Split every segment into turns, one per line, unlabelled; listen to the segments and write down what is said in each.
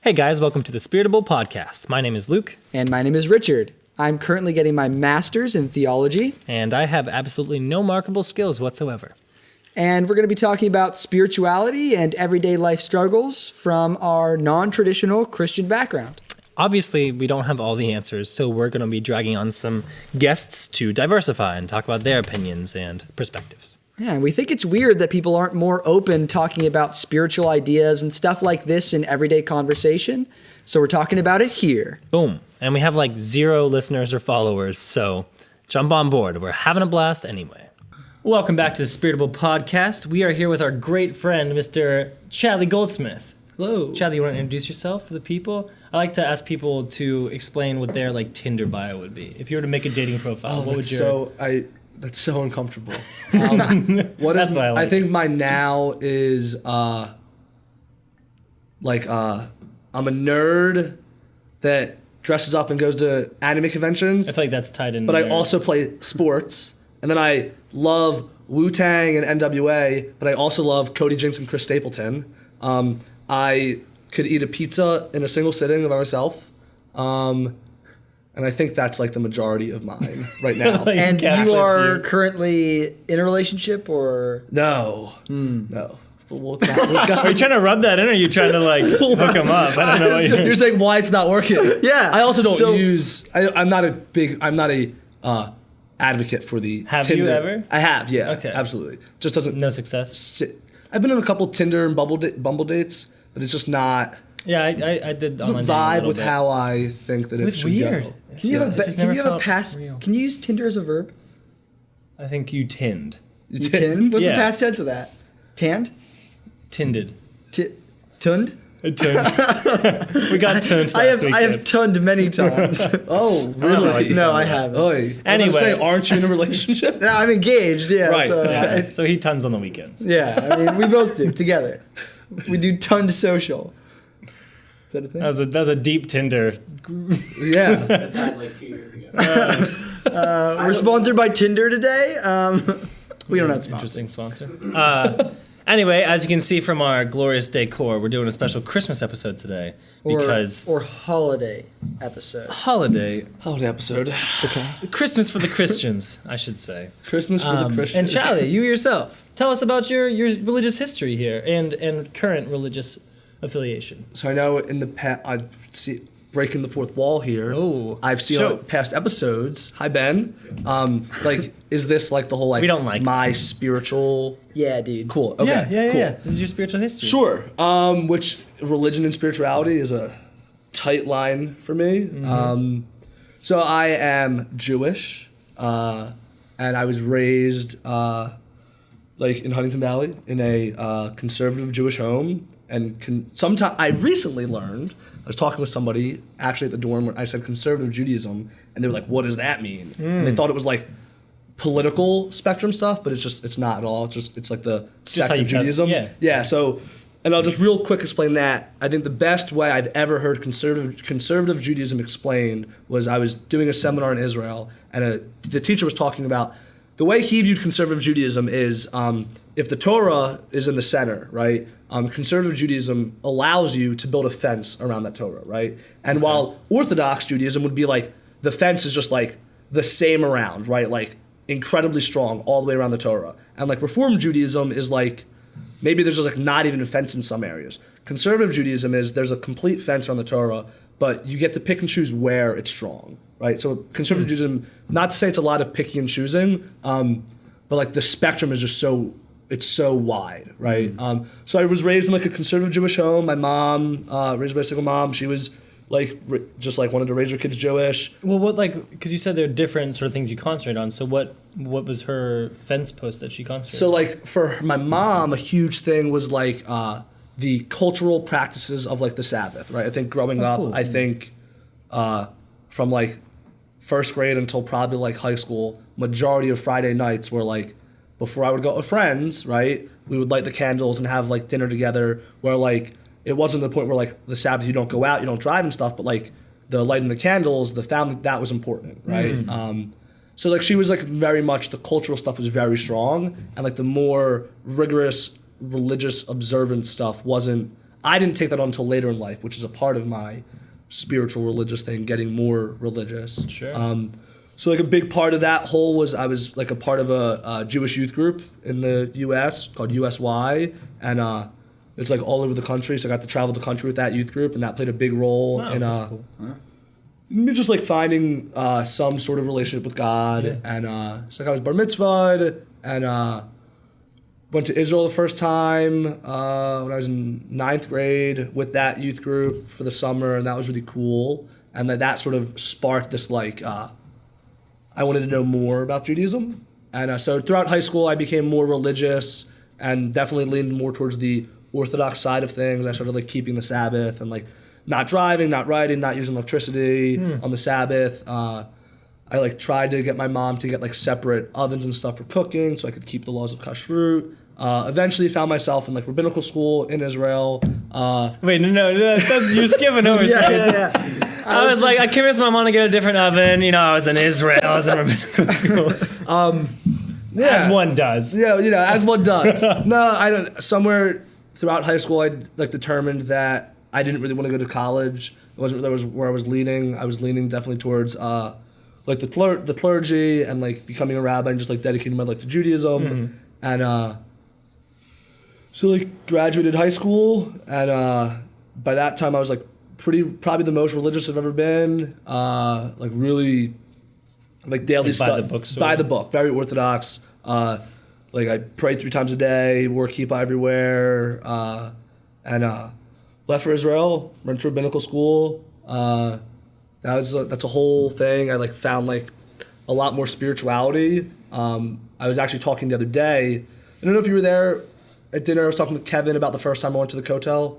Hey guys, welcome to the Spiritable podcast. My name is Luke.
And my name is Richard. I'm currently getting my master's in theology.
And I have absolutely no marketable skills whatsoever.
And we're going to be talking about spirituality and everyday life struggles from our non-traditional Christian background.
Obviously, we don't have all the answers, so we're going to be dragging on some guests to diversify and talk about their opinions and perspectives.
Yeah, and we think it's weird that people aren't more open talking about spiritual ideas and stuff like this in everyday conversation. So we're talking about it here.
Boom. And we have like 0 listeners or followers, so jump on board. We're having a blast anyway. Welcome back to the Spiritable podcast. We are here with our great friend, Mr. Chadley Goldsmith.
Hello.
Chadley, you want to introduce yourself for the people? I like to ask people to explain what their like Tinder bio would be. If you were to make a dating profile, what would your...
That's so uncomfortable.
That's why I like
I think my now is I'm a nerd that dresses up and goes to anime conventions.
I feel like that's tied in.
But I also play sports, and then I love Wu-Tang and NWA. But I also love Cody Jinks and Chris Stapleton. I could eat a pizza in a single sitting by myself. And I think that's like the majority of mine right now.
Like,
And you are currently in a relationship or?
No. But
Are you trying to rub that in, or are you trying to like hook him up? I don't know what
You're saying why it's not working.
Yeah.
I also don't use. I'm not a advocate for the
Have
Tinder.
you ever?
I have. Yeah.
Okay.
Absolutely. Just doesn't.
No success?
Sit. I've been on a couple Tinder and Bumble dates, but it's just not.
Yeah, I did
Doesn't
online dating a
vibe
little
with
bit.
how I think that
It
it
was
should
weird.
go.
Can you have a past?
real.
Can you use Tinder as a verb?
I think you tinned.
You tinned? What's
Yeah.
the past tense of that? Tanned?
Tinded.
Tunned?
Tunned. We got tunned last weekend.
I have tunned many times.
Oh,
I don't know what
really?
you
No,
said.
I haven't.
Oy.
Anyway.
Say, aren't you in a relationship?
Yeah, I'm engaged, yeah.
Right.
So,
Yeah, so he tons on the weekends.
yeah, I mean, we both do, together. We do tunned social. Is that a thing?
That was a deep Tinder.
Yeah.
That died like 2 years ago.
We're sponsored by Tinder today. We don't have sponsors.
Interesting sponsor. Anyway, as you can see from our glorious decor, we're doing a special Christmas episode today because
Or holiday episode.
holiday,
Holiday episode.
Christmas for the Christians, I should say.
Christmas for the
And
Christians.
Charlie, you yourself, tell us about your religious history here and current religious affiliation.
So I know in the past, I've seen breaking the fourth wall here.
Oh,
I've seen
show.
past episodes. Hi Ben. Like, is this like the whole like
We don't like
my spiritual?
Yeah, dude.
Cool. Okay.
Yeah.
Cool.
This is your spiritual history.
Sure. Which religion and spirituality is a tight line for me.
Mm-hmm.
So I am Jewish, and I was raised like in Huntington Valley in a conservative Jewish home. And sometimes I recently learned, I was talking with somebody actually at the dorm where I said conservative Judaism, and they were like, "What does that mean?" And they thought it was like political spectrum stuff, but it's not at all. It's like the sect
how
of
you cut-
Judaism.
yeah.
So, and I'll just real quick explain that. I think the best way I've ever heard conservative Judaism explained was I was doing a seminar in Israel, and the teacher was talking about the way he viewed conservative Judaism is if the Torah is in the center, right? Conservative Judaism allows you to build a fence around that Torah, right? And while Orthodox Judaism would be like the fence is just like the same around, right? Like incredibly strong all the way around the Torah. And like Reform Judaism is like maybe there's just like not even a fence in some areas. Conservative Judaism is there's a complete fence around the Torah, but you get to pick and choose where it's strong, right? So conservative Judaism, not to say it's a lot of picking and choosing, but like the spectrum is just it's so wide, right? So I was raised in like a conservative Jewish home. My mom, raised by a single mom, she was like just like wanted to raise her kids Jewish.
Well, what because you said there are different sort of things you concentrate on. So what was her fence post that she concentrated?
So like for my mom, a huge thing was like the cultural practices of like the Sabbath, right? I think growing up,
cool.
I think from like first grade until probably like high school, majority of Friday nights were like before I would go with friends, right? We would light the candles and have like dinner together where like it wasn't the point where like the Sabbath you don't go out, you don't drive and stuff, but like the lighting the candles, the family, that was important, right? So like she was like very much, the cultural stuff was very strong, and like the more rigorous religious observant stuff wasn't, I didn't take that on until later in life, which is a part of my spiritual religious thing, getting more religious.
Sure.
So like a big part of that whole was I was like a part of a Jewish youth group in the U.S. called USY, and it's like all over the country. So I got to travel the country with that youth group, and that played a big role in
that's cool.
me just like finding some sort of relationship with God. And it's like I was bar mitzvahed and went to Israel the first time when I was in 9th grade with that youth group for the summer, and that was really cool. And that sort of sparked this like I wanted to know more about Judaism. And so throughout high school, I became more religious and definitely leaned more towards the Orthodox side of things. I started like keeping the Sabbath and like not driving, not riding, not using electricity on the Sabbath. I like tried to get my mom to get like separate ovens and stuff for cooking so I could keep the laws of kashrut. Eventually found myself in like rabbinical school in Israel.
Wait, no, that's you're skipping over.
Yeah.
I was like, I convinced my mom to get a different oven. You know, I was in Israel. I was in rabbinical school. As one does.
Yeah, as one does. No, I don't. Somewhere throughout high school, I like determined that I didn't really want to go to college. It wasn't that was where I was leaning. I was leaning definitely towards like the clergy and like becoming a rabbi and just like dedicating my life to Judaism. And so like graduated high school, and by that time I was like probably the most religious I've ever been. Like really, like daily stuff. By the book, very orthodox. Like I prayed 3 times a day, wore kippah everywhere, and left for Israel. Went to rabbinical school. That's a whole thing. I like found like a lot more spirituality. I was actually talking the other day. I don't know if you were there at dinner. I was talking with Kevin about the first time I went to the Kotel.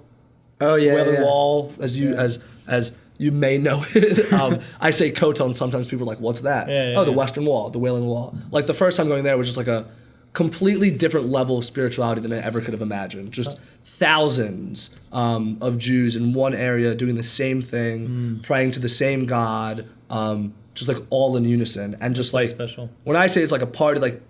Oh yeah,
Wailing Wall, as you may know it. I say Kotel, and sometimes people are like, "What's that?" The Western Wall, the Wailing Wall. Like the first time going there was just like a completely different level of spirituality than I ever could have imagined. Just thousands of Jews in one area doing the same thing, praying to the same God, just like all in unison, and just like
special.
When I say it's like a party, like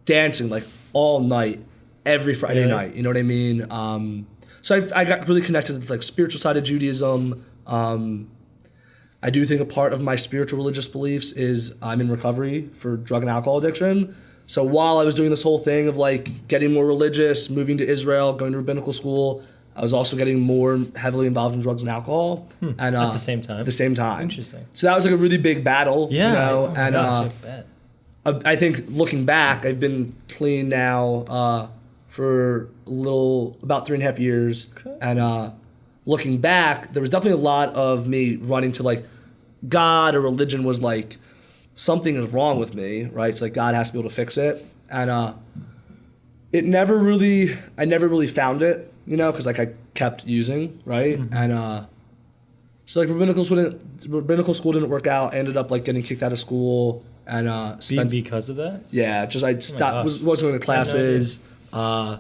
dancing like all night, every Friday night. You know what I mean? So I got really connected with like spiritual side of Judaism. I do think a part of my spiritual religious beliefs is I'm in recovery for drug and alcohol addiction. So while I was doing this whole thing of like getting more religious, moving to Israel, going to rabbinical school, I was also getting more heavily involved in drugs and alcohol. And
at the same time?
At the same time.
Interesting.
So that was like a really big battle.
Yeah.
You know?
And
I think looking back, I've been clean now for about 3.5 years. Okay. And looking back, there was definitely a lot of me running to like God or religion was like, something is wrong with me, right? It's like God has to be able to fix it. And I never really found it, you know, because like I kept using, right? And so like rabbinical school didn't work out. I ended up like getting kicked out of school and
because of that?
Yeah, just I stopped wasn't going to classes. I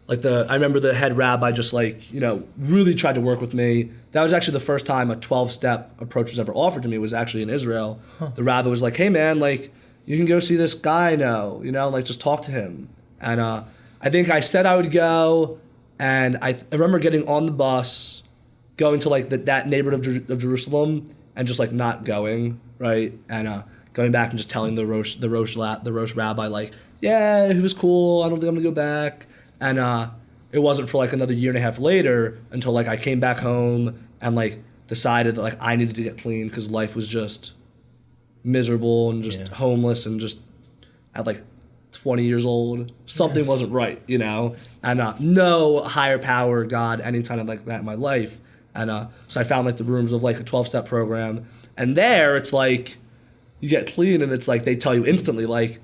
remember the head rabbi just like, you know, really tried to work with me. That was actually the first time a 12-step approach was ever offered to me, was actually in Israel. The rabbi was like, hey man, like you can go see this guy I know, you know, like just talk to him. And I think I said I would go, and I remember getting on the bus, going to like that neighborhood of Jerusalem and just like not going, right? And going back and just telling the Rosh rabbi like, yeah, it was cool, I don't think I'm gonna go back. And it wasn't for like another 1.5 years later until like I came back home and like decided that like I needed to get clean because life was just miserable and just homeless and just at like 20 years old, something wasn't right, you know? And no higher power, God, any kind of like that in my life. And so I found like the rooms of like a 12-step program. And there it's like you get clean and it's like they tell you instantly like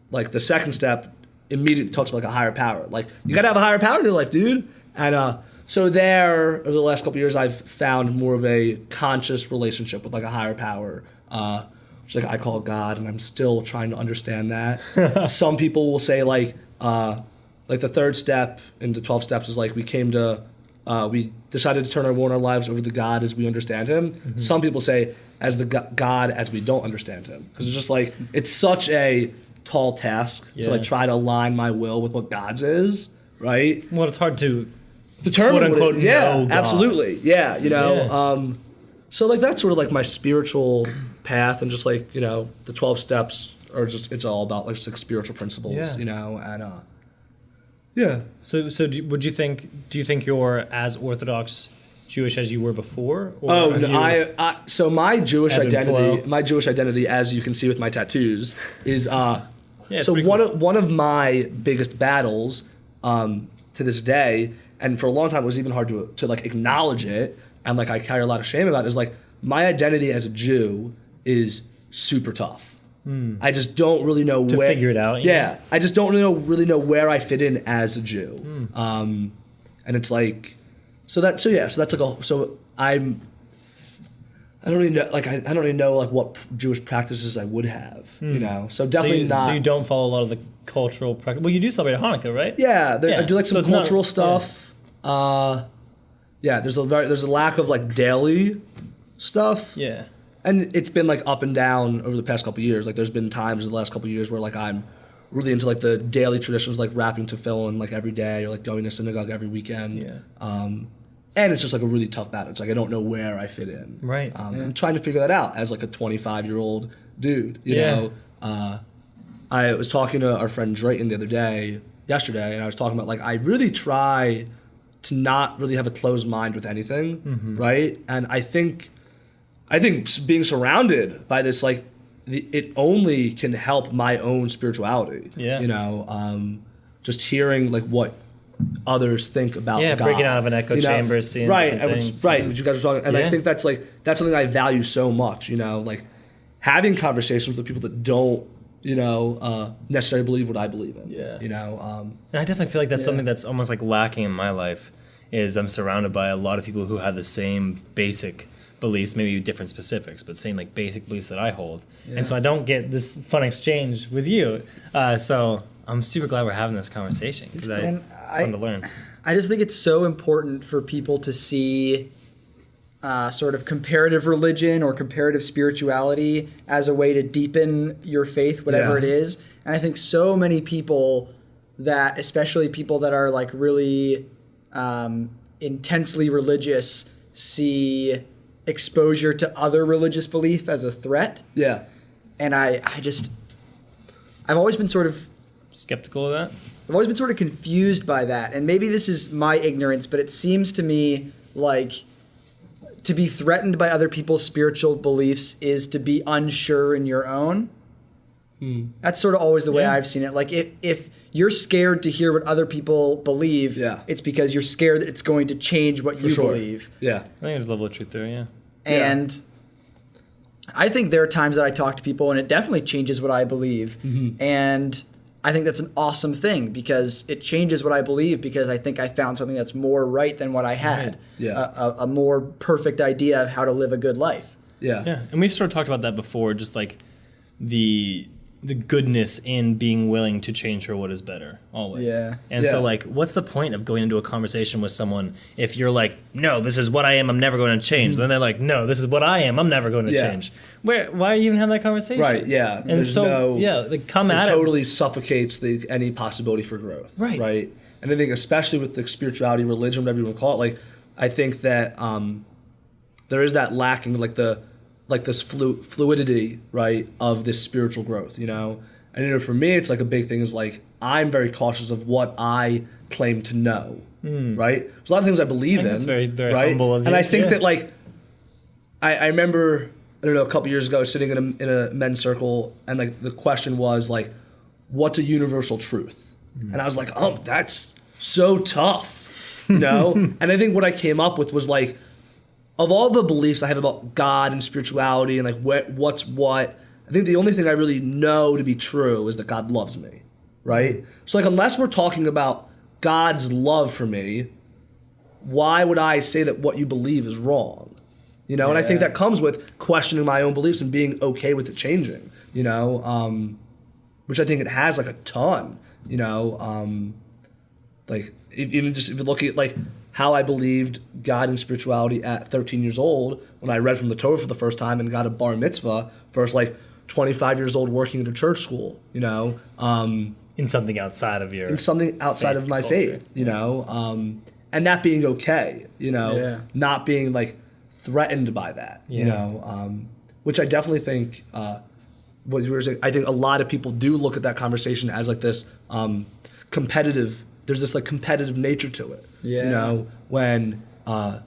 the second step immediately talks about like a higher power. Like you gotta have a higher power in your life, dude. And so there, over the last couple of years, I've found more of a conscious relationship with like a higher power, which like I call God, and I'm still trying to understand that. Some people will say like the third step in the 12 steps is like we decided to turn our lives over to God as we understand Him. Mm-hmm. Some people say as the God as we don't understand Him, because it's just like it's such a tall task to like try to align my will with what God's is, right?
Well, it's hard to
determine
quote unquote
yeah,
know God.
absolutely. Yeah, you know.
Yeah.
So like that's sort of like my spiritual path, and just like, you know, the 12 steps are just, it's all about like just like spiritual principles,
Yeah.
you know, and yeah.
So do you think you're as Orthodox Jewish as you were before? Or
Oh
are
no,
you-
so my Jewish
Ebb and
identity,
flow.
as you can see with my tattoos, is
it's
so
pretty
one of my biggest battles to this day, and for a long time it was even hard to like acknowledge it, and like I carry a lot of shame about it, is like my identity as a Jew is super tough. I just don't really know
To
where
figure it out,
Yeah, I just don't really know where I fit in as a Jew, and it's like, so that's like I don't really know, like I don't really know like what Jewish practices I would have, you know. So definitely not.
So you don't follow a lot of the cultural practice. Well, you do celebrate Hanukkah, right?
Yeah, I do like
so
some
it's not-
cultural stuff. Yeah, there's a lack of like daily stuff.
Yeah.
And it's been like up and down over the past couple of years. Like there's been times in the last couple of years where like I'm really into like the daily traditions, like wrapping tefillin like every day, or like going to synagogue every weekend.
Yeah.
And it's just like a really tough battle. It's like I don't know where I fit in.
Right.
I'm trying to figure that out as like a 25-year-old dude. You
Yeah.
know, I was talking to our friend Drayton yesterday, and I was talking about like I really try to not really have a closed mind with anything, right? And I think being surrounded by this, like, it only can help my own spirituality.
Yeah.
You know, just hearing like what others think about God.
breaking out of an echo
you know?
chamber, seeing
right,
different
and
things.
right. What you guys were talking, and
Yeah.
I think that's something I value so much. You know, like having conversations with people that don't, you know, necessarily believe what I believe in.
Yeah.
You know,
And I definitely feel like that's
Yeah.
something that's almost like lacking in my life. Is I'm surrounded by a lot of people who have the same basic beliefs, maybe different specifics, but same like basic beliefs that I hold. And so I don't get this fun exchange with you. So I'm super glad we're having this conversation because
And
it's fun to learn.
I just think it's so important for people to see sort of comparative religion or comparative spirituality as a way to deepen your faith, whatever
Yeah.
it is. And I think so many people that, especially people that are like really intensely religious, see exposure to other religious belief as a threat.
yeah.
And I've always been sort of
Skeptical of that?
I've always been sort of confused by that, and maybe this is my ignorance, but it seems to me like to be threatened by other people's spiritual beliefs is to be unsure in your own. That's sort of always the way
Yeah.
I've seen it. Like if you're scared to hear what other people believe,
Yeah.
it's because you're scared that it's going to change what you
sure.
believe.
Yeah.
I think there's a level of truth there, yeah.
And I think there are times that I talk to people and it definitely changes what I believe. And I think that's an awesome thing because it changes what I believe because I think I found something that's more right than what I had.
Right.
Yeah.
A more perfect idea of how to live a good life.
Yeah.
Yeah, and we've sort of talked about that before, just like the goodness in being willing to change for what is better always.
Yeah.
And so
Yeah.
like what's the point of going into a conversation with someone if you're like, no, this is what I am, I'm never going to change. Then they're like, no, this is what I am, I'm never going to
Yeah.
change. Why even have that conversation?
Right. Yeah.
And
There's
so
no,
like come
it
at
totally suffocates any possibility for growth.
Right.
Right. And I think especially with the spirituality, religion, whatever you want to call it, like I think that there is that lacking, like this fluidity, right, of this spiritual growth, you know. And you know, for me, it's like a big thing is like I'm very cautious of what I claim to know, right? There's a lot of things I believe in,
that's very, very
right?
humble of
and
you,
I think
yeah.
that like I remember, I don't know, a couple years ago, I was sitting in a men's circle, and like the question was like, what's a universal truth? And I was like, oh, that's so tough, you know. And I think what I came up with was like, of all the beliefs I have about God and spirituality and like what's what, I think the only thing I really know to be true is that God loves me, right? So like unless we're talking about God's love for me, why would I say that what you believe is wrong? You know, and I think that comes with questioning my own beliefs and being okay with it changing, you know, which I think it has like a ton, you know, like if you look at like how I believed God and spirituality at 13 years old when I read from the Torah for the first time and got a bar mitzvah versus like 25 years old working at a church school, you know.
in something outside of your
In something outside
faith
of my
culture.
faith, you know. and that being okay,
Yeah.
not being like threatened by that, which I definitely think what you were saying. I think a lot of people do look at that conversation as like this competitive. There's this like competitive nature to it, when I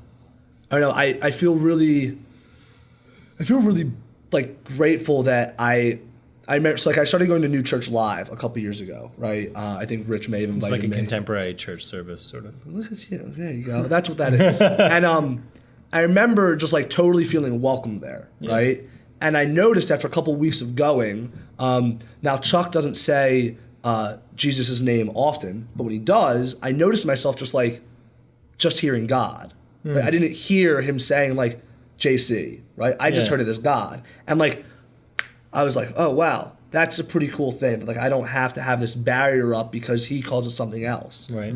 don't know. I feel really like grateful that I remember. So like I started going to New Church Live a couple years ago, right? I think Rich may have invited me.
It's like a contemporary church service, sort of.
Look at you. There you go. That's what that is. And I remember just like totally feeling welcome there, right? And I noticed after a couple weeks of going, now Chuck doesn't say Jesus' name often, but when he does, I noticed myself just hearing God. Right? I didn't hear him saying like JC, right? I just heard it as God. And like, I was like, oh wow, that's a pretty cool thing. But like, I don't have to have this barrier up because he calls it something else.
Right.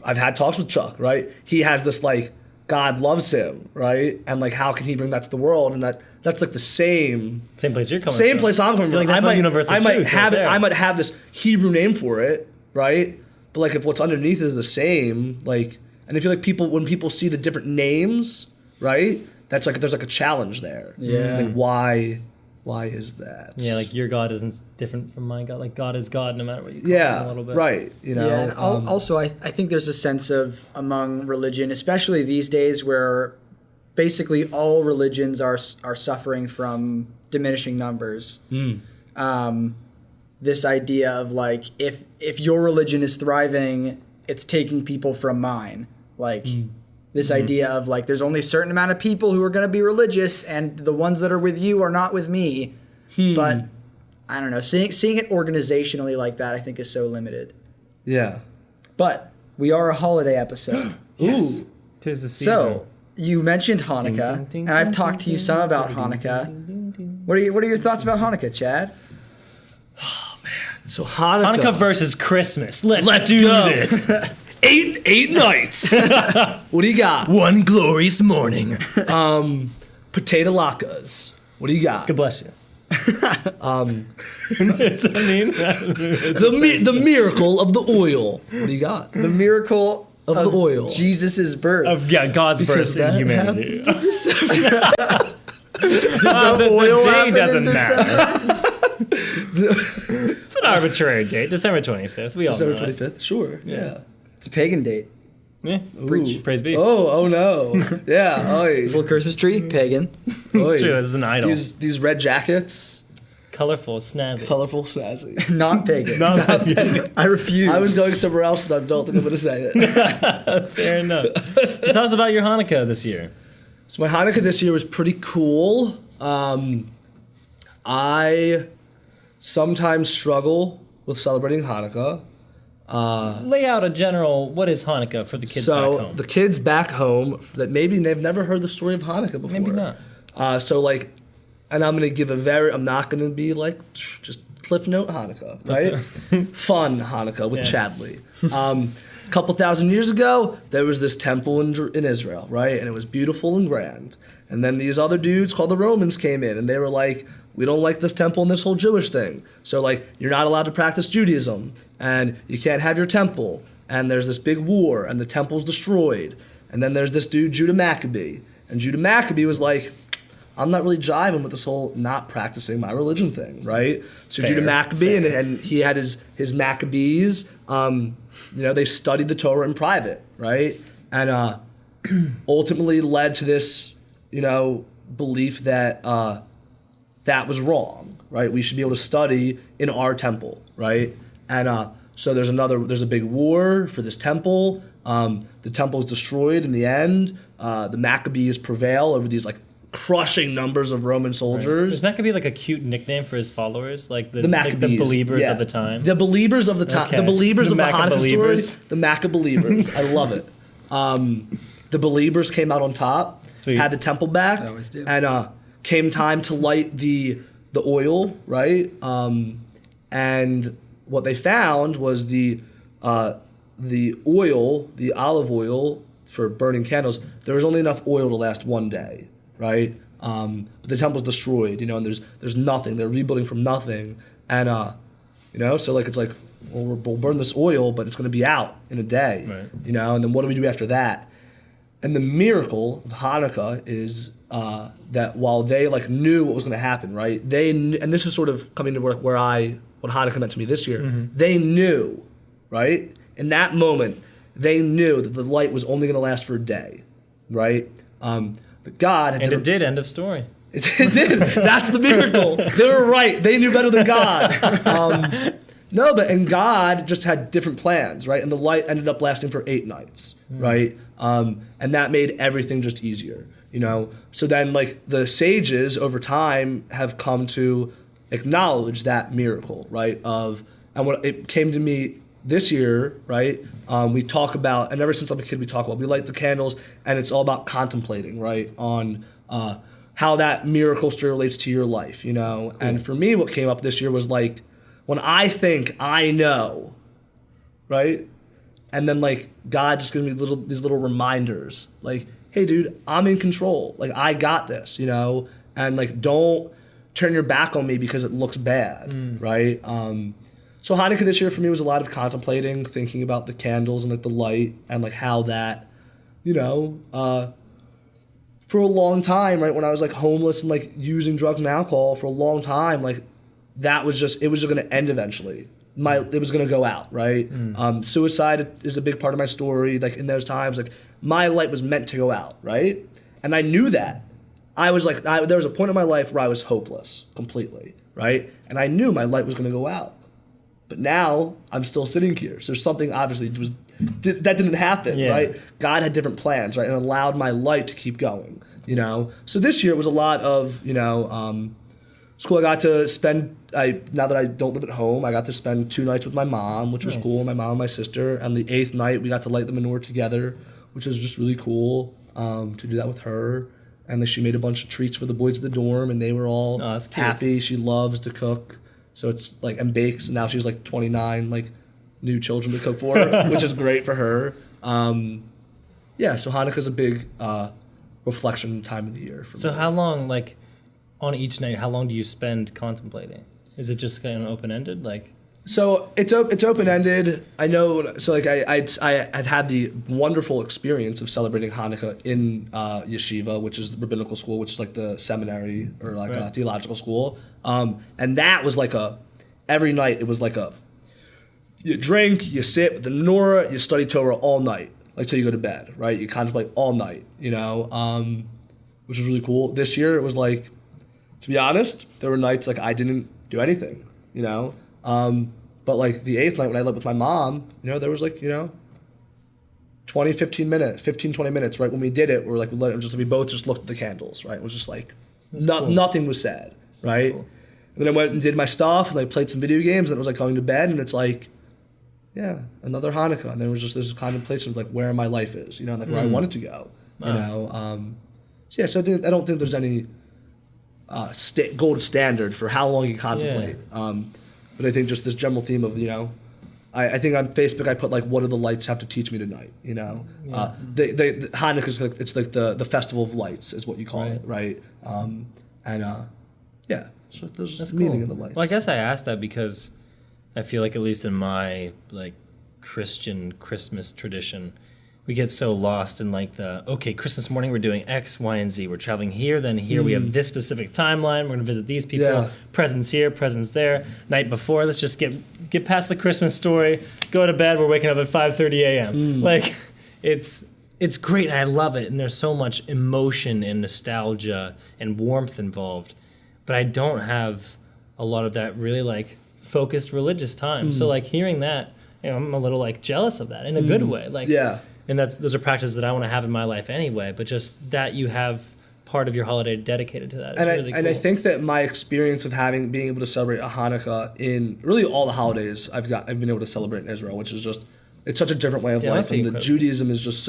I've had talks with Chuck, right? He has this like, God loves him, right? And like, how can he bring that to the world? And that's like the same
place you're coming from.
Same place I'm coming from.
Like, that's my universal
I might
truth
have
right
it.
there.
I might have this Hebrew name for it, right? But like, if what's underneath is the same, like, and I feel like when people see the different names, right? That's like there's like a challenge there.
Yeah.
Like, why is that?
Yeah, like your God isn't different from my God. Like God is God no matter what you call him a little bit.
Right.
Yeah, and also I think there's a sense of among religion, especially these days, where basically all religions are suffering from diminishing numbers. This idea of like if your religion is thriving, it's taking people from mine. Like this idea of like there's only a certain amount of people who are going to be religious, and the ones that are with you are not with me. But I don't know, seeing it organizationally like that, I think is so limited.
Yeah.
But we are a holiday episode.
Yes. 'Tis the season.
So you mentioned Hanukkah,
Ding, ding,
and I've
ding,
talked to you
ding,
some about
ding,
Hanukkah.
ding, ding, ding.
What are your thoughts about Hanukkah, Chad?
So Hanukkah.
Hanukkah versus Christmas. Let's do
go.
this.
eight nights. What do you got?
One glorious morning.
Potato latkes. What do you got?
God bless you. Does that mean
The miracle of the oil. What do you got?
The miracle
Of the oil.
Jesus' birth.
God's
Because
birth in
that
humanity.
the
the
oil
day
happened
doesn't
in
matter. It's an arbitrary date, December 25th. We all know
December
it.
25th. Sure. Yeah.
It's a pagan date.
Yeah.
Ooh.
Praise be.
Oh no. Yeah. Oy.
This little Christmas tree, pagan.
It's
Oy.
true. This is an idol.
These red jackets,
Colorful, snazzy.
colorful, snazzy.
Not pagan. I refuse.
I was going somewhere else, and I don't think I'm going to say it.
Fair enough. So tell us about your Hanukkah this year.
So my Hanukkah this year was pretty cool. I sometimes struggle with celebrating Hanukkah.
Lay out a general, what is Hanukkah for the kids back
So
home?
the kids back home that maybe they've never heard the story of Hanukkah before.
Maybe not.
So like, and I'm gonna give I'm not gonna be like just Cliff Note Hanukkah, right? Fun Hanukkah with Chadley. Couple thousand years ago, there was this temple in Israel, right? And it was beautiful and grand. And then these other dudes called the Romans came in, and they were like, we don't like this temple and this whole Jewish thing. So like, you're not allowed to practice Judaism, and you can't have your temple. And there's this big war, and the temple's destroyed. And then there's this dude, Judah Maccabee. And Judah Maccabee was like, I'm not really jiving with this whole not practicing my religion thing, right? So
Fair,
Judah Maccabee,
fair.
and he had his Maccabees, they studied the Torah in private, right? And ultimately led to this, belief that that was wrong, right? We should be able to study in our temple, right? And so there's a big war for this temple. The temple is destroyed in the end. The Maccabees prevail over these like crushing numbers of Roman soldiers.
Is Maccabee like a cute nickname for his followers? Like the
Maccabees,
the believers
yeah.
of the time?
The believers of the time.
Okay.
The believers
The
of the Hanukkah story.
Maccabelievers.
The Maccabelievers. I love it. The believers came out on top,
Sweet.
had the temple back,
They always do.
and came time to light the oil, right? And what they found was the oil, the olive oil for burning candles. There was only enough oil to last one day, right? But the temple's destroyed, and there's nothing. They're rebuilding from nothing, and you know? So like it's like, well, we'll burn this oil, but it's going to be out in a day,
Right.
you know? And then what do we do after that? And the miracle of Hanukkah is that while they like knew what was going to happen, right? And this is sort of coming to what Hanukkah meant to me this year. They knew, right? In that moment, they knew that the light was only going to last for a day, right? But God had
And it did. End of story.
It did. That's the miracle. They were right. They knew better than God. And God just had different plans, right? And the light ended up lasting for 8 nights, right? And that made everything just easier, you know? So then, like, the sages over time have come to acknowledge that miracle, right? And when it came to me this year, right? We talk about, and ever since I'm a kid, we light the candles, and it's all about contemplating, right? On how that miracle still relates to your life, you know? Cool. And for me, what came up this year was like, when I think I know, right? And then like God just gives me these little reminders, like, hey dude, I'm in control. Like I got this, you know? And like, don't turn your back on me because it looks bad, right? So Hanukkah this year for me was a lot of contemplating, thinking about the candles and like the light and like how that, you know, for a long time, right, when I was like homeless and like using drugs and alcohol for a long time, like it was just going to end eventually. It was going to go out, right? Suicide is a big part of my story. Like in those times, like my light was meant to go out, right? And I knew that. I was like, there was a point in my life where I was hopeless completely, right? And I knew my light was going to go out. But now I'm still sitting here. So there's something obviously that didn't happen, right? God had different plans, right? And allowed my light to keep going, you know? So this year it was a lot of, you know, school. I got to spend, now that I don't live at home, I got to spend 2 nights with my mom, which was cool, my mom and my sister. And the 8th night, we got to light the menorah together, which was just really cool to do that with her. And then she made a bunch of treats for the boys at the dorm, and they were all happy. She loves to cook. So it's like, and bakes. And now she's like 29, like new children to cook for her, which is great for her. So Hanukkah's a big reflection time of the year for me.
So how long, like, on each night, how long do you spend contemplating? Is it just kind of open-ended? Like,
so it's open-ended. I know. So like I've had the wonderful experience of celebrating Hanukkah in yeshiva, which is the rabbinical school, which is like the seminary or like a theological school. And that was like every night it was like you drink, you sit with the menorah, you study Torah all night, like till you go to bed, right? You contemplate all night, you know, which was really cool. This year it was like, to be honest, there were nights like I didn't do anything, you know. But like the 8th night when I lived with my mom, you know, there was like, you know, 20 minutes, right? When we did it, we both just looked at the candles, right? It was just like,
cool.
Nothing was said, right?
Cool.
And then I went and did my stuff, and I played some video games, and it was like going to bed, and it's like, yeah, another Hanukkah. And then it was just this contemplation of like where my life is, you know, like where I wanted to go, you know. So I don't think there's any gold standard for how long you contemplate. But I think just this general theme of, you know, I think on Facebook I put like, what do the lights have to teach me tonight? You know, the Hanukkah's like, it's like the festival of lights is what you call it, right? So there's meaning in the lights.
Well, I guess I asked that because I feel like at least in my like Christian Christmas tradition, we get so lost in like Christmas morning we're doing X, Y, and Z. We're traveling here, then here. We have this specific timeline. We're going to visit these people. Yeah. Presents here, presents there. Night before, let's just get past the Christmas story, go to bed. We're waking up at 5:30 a.m. Like, it's great. I love it. And there's so much emotion and nostalgia and warmth involved. But I don't have a lot of that really like focused religious time. So like hearing that, you know, I'm a little like jealous of that in a good way. Like, and those are practices that I want to have in my life anyway. But just that you have part of your holiday dedicated to that is really cool.
And I think that my experience of being able to celebrate a Hanukkah in really all the holidays I've been able to celebrate in Israel, which is just, it's such a different way of life. And the Judaism is just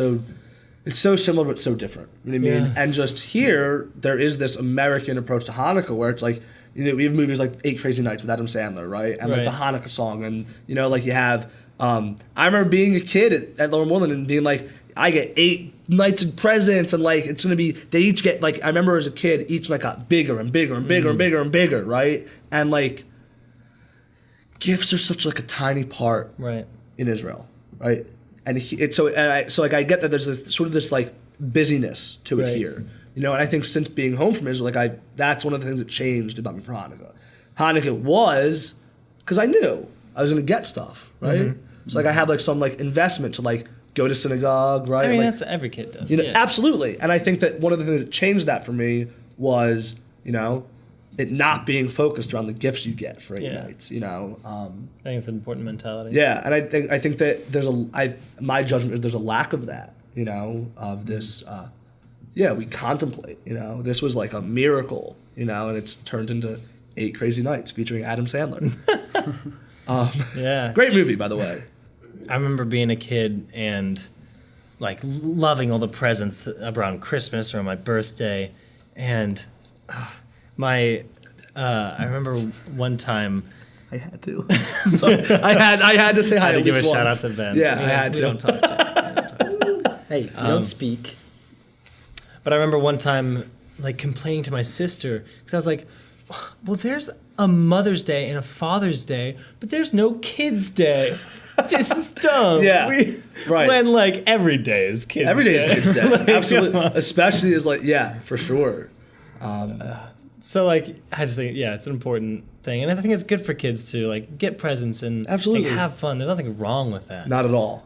it's so similar but so different. You know what I mean? And just here, there is this American approach to Hanukkah where it's like, you know, we have movies like 8 Crazy Nights with Adam Sandler, right? And like the Hanukkah song, and you know, like you have. I remember being a kid at Lower Moreland and being like, I get 8 nights of presents, and like it's gonna be, they each get like, I remember as a kid, each night got bigger and bigger and bigger and bigger and bigger, right? And like gifts are such like a tiny part
Right.
in Israel, right? And I get that there's this like busyness to it
Right.
here, you know. And I think since being home from Israel, that's one of the things that changed about me for Hanukkah. Hanukkah was because I knew I was going to get stuff, right?
Mm-hmm.
So like I had like some like investment to like go to synagogue, right?
I mean,
like,
that's every kid does.
you know,
yeah.
absolutely. And I think that one of the things that changed that for me was, you know, it not being focused around the gifts you get for 8 nights, you know.
I think it's an important mentality.
Yeah, and I think that my judgment is there's a lack of that, you know, of this. We contemplate, you know, this was like a miracle, you know, and it's turned into 8 Crazy Nights featuring Adam Sandler.
Yeah.
Great movie, by the way.
I remember being a kid and like loving all the presents around Christmas or my birthday, and I remember one time.
I had to. So I had to say hi.
I had to
at
give a
least
shout out
once.
to Ben.
Yeah, I had to.
We don't talk to
Hey, you don't speak.
But I remember one time like complaining to my sister because I was like, well, there's a Mother's Day and a Father's Day, but there's no Kids Day. This is dumb.
Yeah, right.
When like every day is Kids Day.
Every day is Kids Day.
Like,
Absolutely.
come on.
Especially is like, yeah, for sure.
So like I just think it's an important thing, and I think it's good for kids to like get presents and
Absolutely.
like, have fun. There's nothing wrong with that.
Not at all.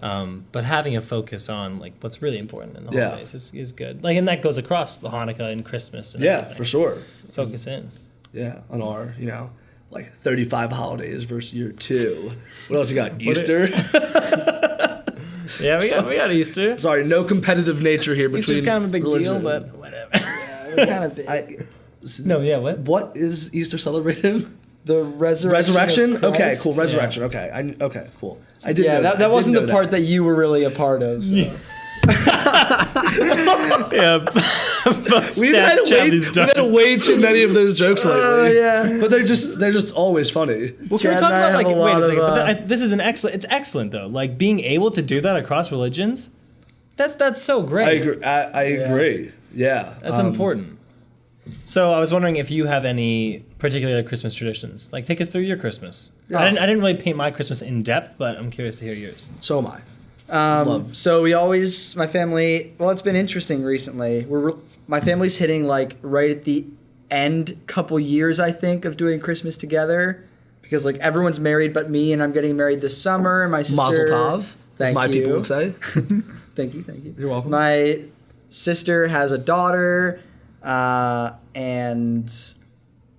But having a focus on like what's really important in the
Yeah.
holidays is good. Like, and that goes across the Hanukkah and Christmas. And
Yeah,
everything.
for sure.
Focus in.
Yeah, on our, you know, like 35 holidays versus year 2. What else you got? Easter?
Yeah, we got Easter.
Sorry, no competitive nature here between
Easter's kind of a big deal,
religion.
but whatever.
Kind of big.
No, yeah, what?
What is Easter celebrated?
The
Resurrection?
of
Okay,
Christ.
cool. Resurrection. Okay. Okay, cool. I did.
Yeah,
know
that wasn't
I
the
did
part
know
that you were really a part of. So.
Yeah.
We've had way too many of those jokes lately.
Oh, yeah.
But they're just always funny.
Well, can we
Chad
talk
and I
about like
have a
wait
lot
a second?
of,
But this is an excellent. It's excellent though. Like being able to do that across religions. That's so great.
I agree. I agree. Yeah.
That's important. So I was wondering if you have any particular Christmas traditions. Like take us through your Christmas.
Yeah.
I didn't really paint my Christmas in depth, but I'm curious to hear yours.
So am I.
So my family. Well, it's been interesting recently. My family's hitting like right at the end couple years, I think, of doing Christmas together because like everyone's married but me, and I'm getting married this summer. And my sister.
Mazel tov,
Thank
as my
you.
people would say.
Thank you.
You're welcome.
My sister has a daughter, and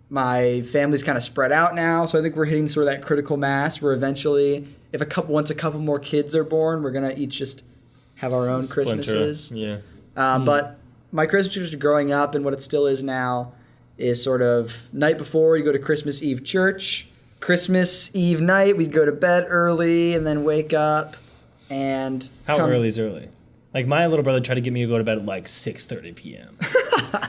my family's kind of spread out now. So I think we're hitting sort of that critical mass where eventually, once a couple more kids are born, we're gonna each just have our own
Splinter.
Christmases.
Yeah.
But my Christmas tradition growing up and what it still is now is sort of night before you go to Christmas Eve church. Christmas Eve night, we'd go to bed early and then wake up and
How early is early? Like my little brother tried to get me to go to bed at like 6:30 p.m.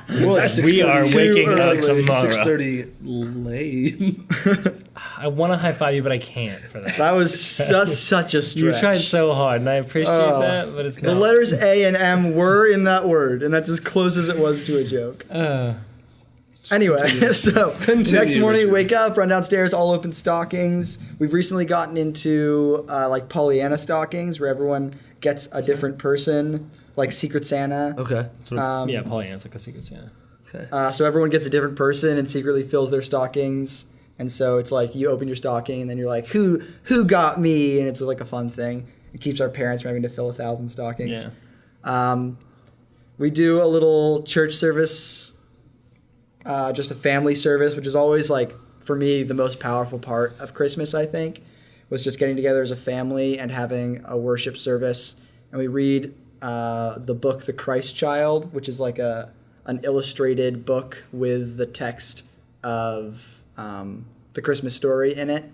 We are waking up tomorrow.
6:30 late.
I want to high five you, but I can't for that.
That was such a stretch.
You tried so hard, and I appreciate
Oh.
that, but it's
The
not.
letters A and M were in that word, and that's as close as it was to a joke. Anyway, so next morning,
Richard.
wake up, run downstairs, all open stockings. We've recently gotten into like Pollyanna stockings, where everyone gets a different person, like Secret Santa.
Okay.
Yeah, Pollyanna's like a Secret Santa.
Okay.
So everyone gets a different person and secretly fills their stockings. And so it's like you open your stocking and then you're like, who got me? And it's like a fun thing. It keeps our parents from having to fill 1,000 stockings.
Yeah.
We do a little church service, just a family service, which is always like, for me, the most powerful part of Christmas, I think, was just getting together as a family and having a worship service. And we read the book, The Christ Child, which is like an illustrated book with the text of the Christmas story in it,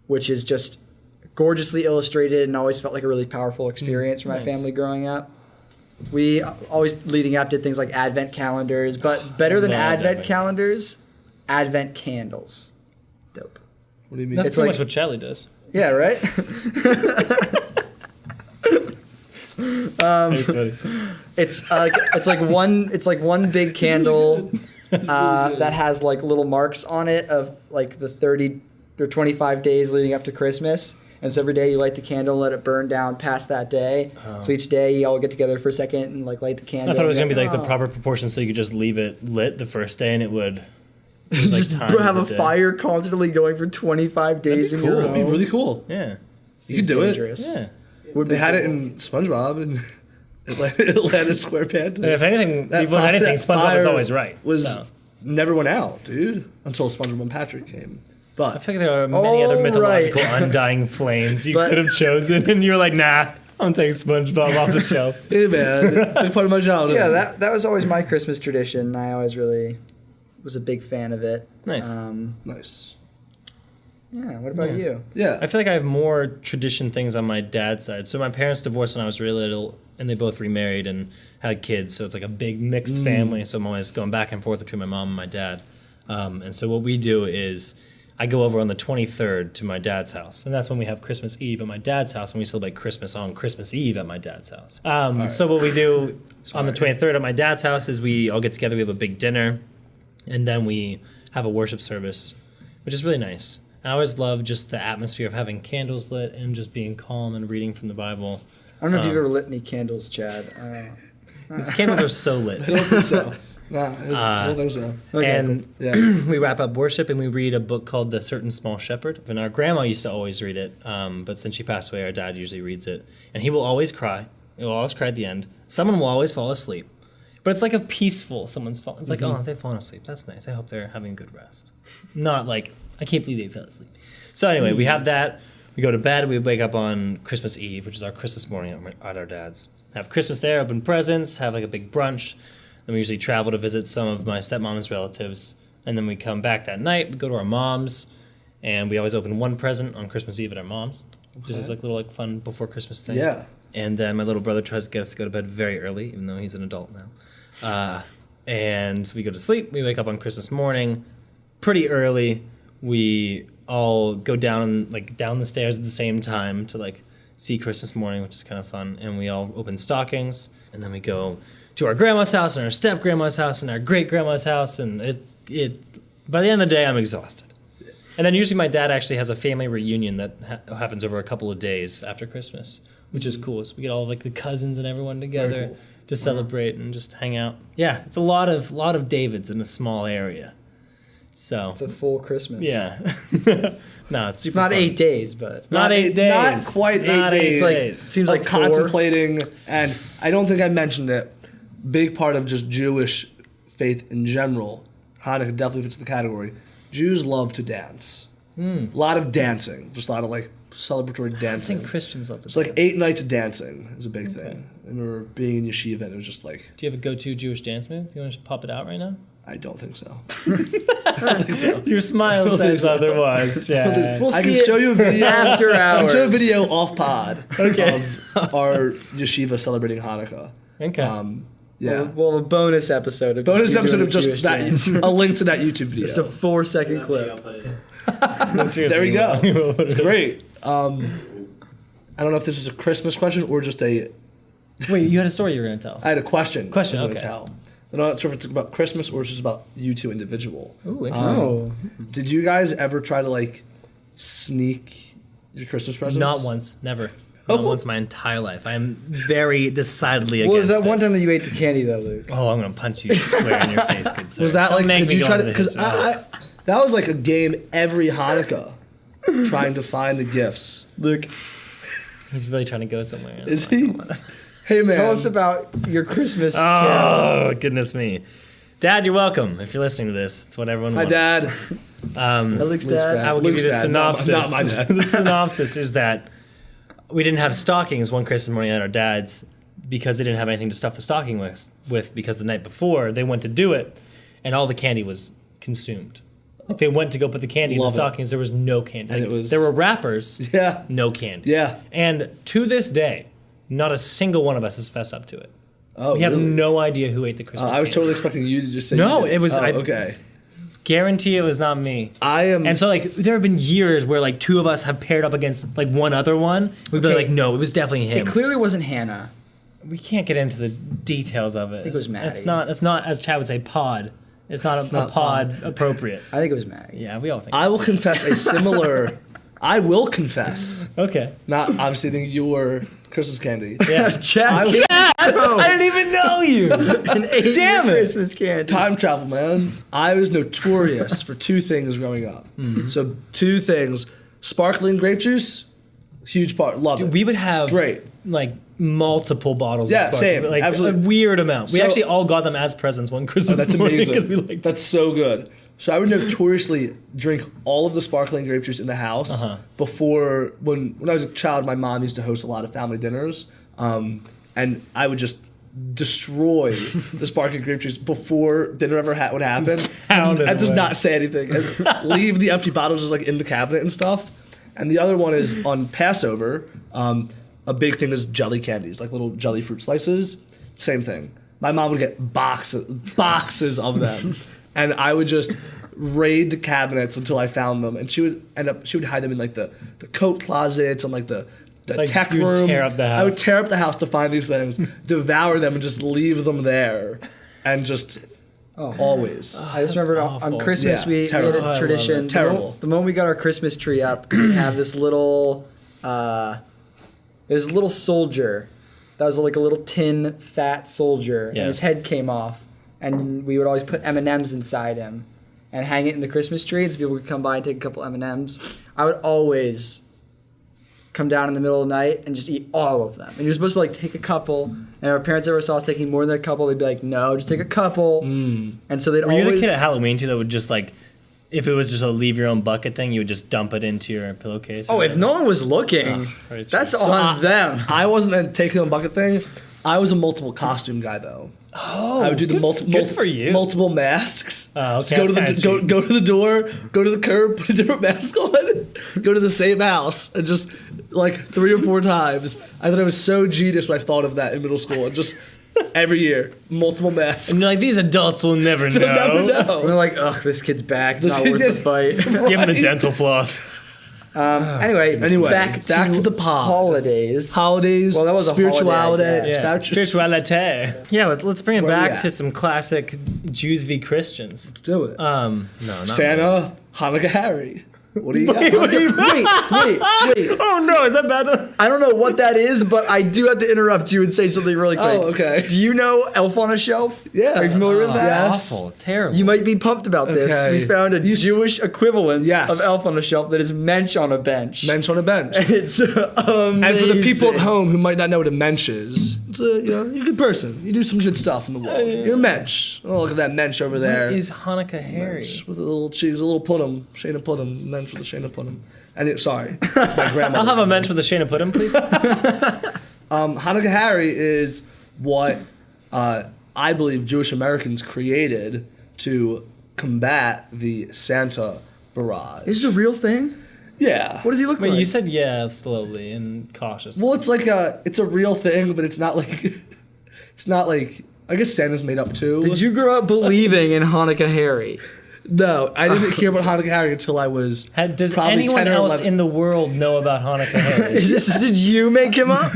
which is just gorgeously illustrated and always felt like a really powerful experience for my
Nice.
family growing up. We always leading up did things like Advent calendars, but better than
Love
Advent
Advent.
calendars, Advent candles. Dope.
What do you mean?
That's
It's
pretty
like-
much what Charlie does.
Yeah, right?
That's funny.
It's like one big candle that has like little marks on it of like the 30 There are 25 days leading up to Christmas. And so every day you light the candle and let it burn down past that day.
Oh.
So each day you all get together for a second and like light the candle.
I thought it was
and
gonna be
you're
like the proper proportion, so you could just leave it lit the first day and it would
just
time
have a
of the day.
fire constantly going for 25 days in
cool.
your
That'd be
home.
really cool.
Yeah.
You could do
dangerous.
Yeah.
Would
They
be
had it
cool.
in SpongeBob, and it landed square pants.
And if anything, SpongeBob was always right.
Was
so.
never went out, dude, until SpongeBob and Patrick came. But
I feel like there are many other
Oh,
mythological
right.
undying flames you
But-
could have chosen, and you're like, nah, I'm taking SpongeBob off the shelf.
hey, man, big part of my
So
childhood.
yeah, that was always my Christmas tradition. I always really was a big fan of it.
Nice.
Nice.
Yeah, what about you?
Yeah.
I feel like I have more tradition things on my dad's side. So my parents divorced when I was really little, and they both remarried and had kids. So it's like a big mixed family. So I'm always going back and forth between my mom and my dad. And so what we do is I go over on the 23rd to my dad's house, and that's when we have Christmas Eve at my dad's house, and we celebrate Christmas on Christmas Eve at my dad's house. So what we do on the 23rd at my dad's house is we all get together, we have a big dinner, and then we have a worship service, which is really nice. I always love just the atmosphere of having candles lit and just being calm and reading from the Bible.
I don't know if you've ever lit any candles, Chad.
These candles are so lit.
I don't think so. Nah, I don't think so.
Okay,
And
Yeah.
we wrap up worship and we read a book called The Certain Small Shepherd. And our grandma used to always read it, but since she passed away, our dad usually reads it. And he will always cry. He will always cry at the end. Someone will always fall asleep. But it's like a peaceful someone's fall. It's like, oh, they've fallen asleep. That's nice. I hope they're having a good rest. Not like, I can't believe they fell asleep. So anyway, we have that. We go to bed. We wake up on Christmas Eve, which is our Christmas morning at our dad's. Have Christmas there, open presents, have like a big brunch. Then we usually travel to visit some of my stepmom's relatives. And then we come back that night. We go to our mom's. And we always open one present on Christmas Eve at our mom's. Just as like little like fun before Christmas thing.
Yeah.
And then my little brother tries to get us to go to bed very early, even though he's an adult now. And we go to sleep. We wake up on Christmas morning pretty early. We all go down the stairs at the same time to like see Christmas morning, which is kind of fun. And we all open stockings, and then we go to our grandma's house and our step grandma's house and our great grandma's house. And it by the end of the day, I'm exhausted. And then usually my dad actually has a family reunion that happens over a couple of days after Christmas, which is cool. So we get all like the cousins and everyone together
cool.
to celebrate and just hang out. Yeah, it's a lot of Davids in a small area. So
It's a full Christmas.
yeah, no, it's super.
It's not
fun.
8 days, but
Not 8 days.
Not quite 8
Not 8
days.
days.
seems
Like
like 4.
contemplating, and I don't think I mentioned it. Big part of just Jewish faith in general. Hanukkah definitely fits the category. Jews love to dance. A lot of dancing. Just a lot of like celebratory
I
dancing.
think Christians love to.
It's like
dance.
8 nights of dancing is a big thing. I remember being in yeshiva and it was just like,
Do you have a go-to Jewish dance move? You want to just pop it out right now?
I don't think so.
Your smile says otherwise, Chad.
We'll
I
see
can show you a video
after
I can
hours.
show a video off pod
Okay.
of our yeshiva celebrating Hanukkah.
Okay.
Yeah.
Well, a bonus episode of
Bonus
just you
episode
doing
of just
Jewish
that,
dance.
a link to that YouTube video.
Just a 4-second
I'll
clip.
put it in.
No, seriously,
There we go.
we will.
It's great. I don't know if this is a Christmas question or just a.
Wait, you had a story you were going to tell.
I had a question.
Question,
I was gonna
okay.
tell. I'm not sure if it's about Christmas or it's just about you two individual.
Ooh, interesting.
Oh.
Did you guys ever try to like sneak your Christmas presents?
Not once, never. Not once my entire life. I am very decidedly
What was
against
that
it.
one time that you ate the candy, though, Luke?
Oh, I'm gonna punch you square in your face, good sir.
Was that
Don't
like?
make
Did
me
you
go
try
into
to?
the
Because
history.
that was like a game every Hanukkah, trying to find the gifts.
Luke,
He's really trying to go somewhere.
Is he? Hey man,
tell us about your Christmas tale.
Oh, goodness me. Dad, you're welcome. If you're listening to this, it's what everyone
Hi,
wanted.
Dad.
Luke's
Luke's
dad.
dad.
I will give
Luke's
you the
dad, not
synopsis.
my dad.
The synopsis is that we didn't have stockings one Christmas morning at our dad's because they didn't have anything to stuff the stocking with because the night before they went to do it and all the candy was consumed. Like they went to go put the candy in
Love
the
it.
stockings. There was no candy.
And
Like,
it was-
there were wrappers,
Yeah.
no candy.
Yeah.
And to this day, not a single one of us has fessed up to it.
Oh,
We have
really?
no idea who ate the Christmas
I was
candy.
totally expecting you to just say.
No,
you did.
it was-
Oh,
I-
okay.
Guarantee it was not me.
I am.
And so, like, there have been years where, like, two of us have paired up against, like, one other one. We'd be
Okay.
like, no, it was definitely him.
It clearly wasn't Hannah.
We can't get into the details of it. I
think it was Maddie.
It's not, as Chad would say, pod. It's not
not
pod appropriate.
I think it was Maggie.
Yeah, we all think.
I will confess a similar. I will confess.
Okay.
Not obviously eating your Christmas candy.
Yeah.
Chad,
I didn't even know you.
an 8
Damn it.
Christmas candy.
Time travel, man. I was notorious for 2 things growing up. So 2 things: sparkling grape juice, huge part. Love it.
We would have
Great.
like multiple bottles.
Yeah,
of sparkling,
same.
like
Absolutely.
a weird amount. We
So-
actually all got them as presents one Christmas
That's
morning
amazing.
because we liked.
That's so good. So I would notoriously drink all of the sparkling grape juice in the house before when I was a child. My mom used to host a lot of family dinners, and I would just destroy the sparkling grape juice before dinner ever would happen.
pound it
and just
away.
not say anything and leave the empty bottles just like in the cabinet and stuff. And the other one is on Passover. A big thing is jelly candies, like little jelly fruit slices. Same thing. My mom would get boxes of them, and I would just raid the cabinets until I found them. And she would hide them in like the coat closets and like the
Like,
tech
you would
room.
tear up the
I would
house.
tear up the house to find these things, devour them, and just leave them there, and just always.
I just remember on
awful.
Christmas
Yeah,
we had
terrible.
Oh, I
a
love
tradition.
it.
Terrible.
The moment we got our Christmas tree up, we have this little. There's a little soldier. That was like a little tin fat soldier,
Yeah.
and his head came off, and we would always put M&Ms inside him, and hang it in the Christmas tree, so people could come by and take a couple M&Ms. I would always come down in the middle of the night and just eat all of them. And you're supposed to like take a couple. And our parents ever saw us taking more than a couple, they'd be like, "No, just take a couple." And so they'd
Were you
always.
the kid at Halloween too that would just like, if it was just a leave your own bucket thing, you would just dump it into your pillowcase?
Oh, if no one was looking,
right,
that's
sure.
on them.
I wasn't a take home bucket thing. I was a multiple costume guy though.
Oh,
I would do the
good for you.
multiple masks.
Oh, okay,
Just go to the
that's kinda
go to the door, go to the curb, put a different mask on, go to the same house, and just like 3 or 4 times. I thought I was so genius when I thought of that in middle school, and just every year multiple masks.
And you're like, these adults will never know.
They'll never know.
We're like, ugh, this kid's back. It's
This
not
kid
worth the
did-
fight.
Give them the dental floss.
Anyway, back
to the pod.
holidays.
Holidays,
Well, that was a
spirituality,
holiday, I guess.
Yeah, spirituality. Yeah, let's bring it
Where we
back
at?
to some classic Jews v Christians.
Let's do it.
No, not
Santa, Hanukkah, Harry. What do you got?
wait.
Oh no, is that bad?
I don't know what that is, but I do have to interrupt you and say something really quick.
Oh, okay.
Do you know Elf on a Shelf?
Yeah.
Are you familiar with that?
yes.
Awful, terrible.
You might be pumped about this.
Okay.
We found a Jewish equivalent
Yes.
of Elf on a Shelf that is mensch on a bench.
Mensch on a bench.
It's amazing.
And for the people at home who might not know what a mensch is, it's you're a good person. You do some good stuff in the world. You're a mensch. Oh, look at that mensch over there.
What is Hanukkah Harry?
With a little cheese, a little puddum, Shayna puddum, mensch with a Shayna puddum. And sorry, it's my grandmother.
I'll have a mensch with a Shayna Pudding, please.
Hanukkah Harry is what I believe Jewish Americans created to combat the Santa barrage.
Is this a real thing?
Yeah.
What does he look
Wait,
like?
you said yeah slowly and cautiously.
Well, it's like it's a real thing, but it's not like I guess Santa's made up too.
Did you grow up believing in Hanukkah Harry?
No, I didn't hear about Hanukkah Harry until I was
Does
probably
anyone
10 or
else
11.
in the world know about Hanukkah Harry?
Did you make him up?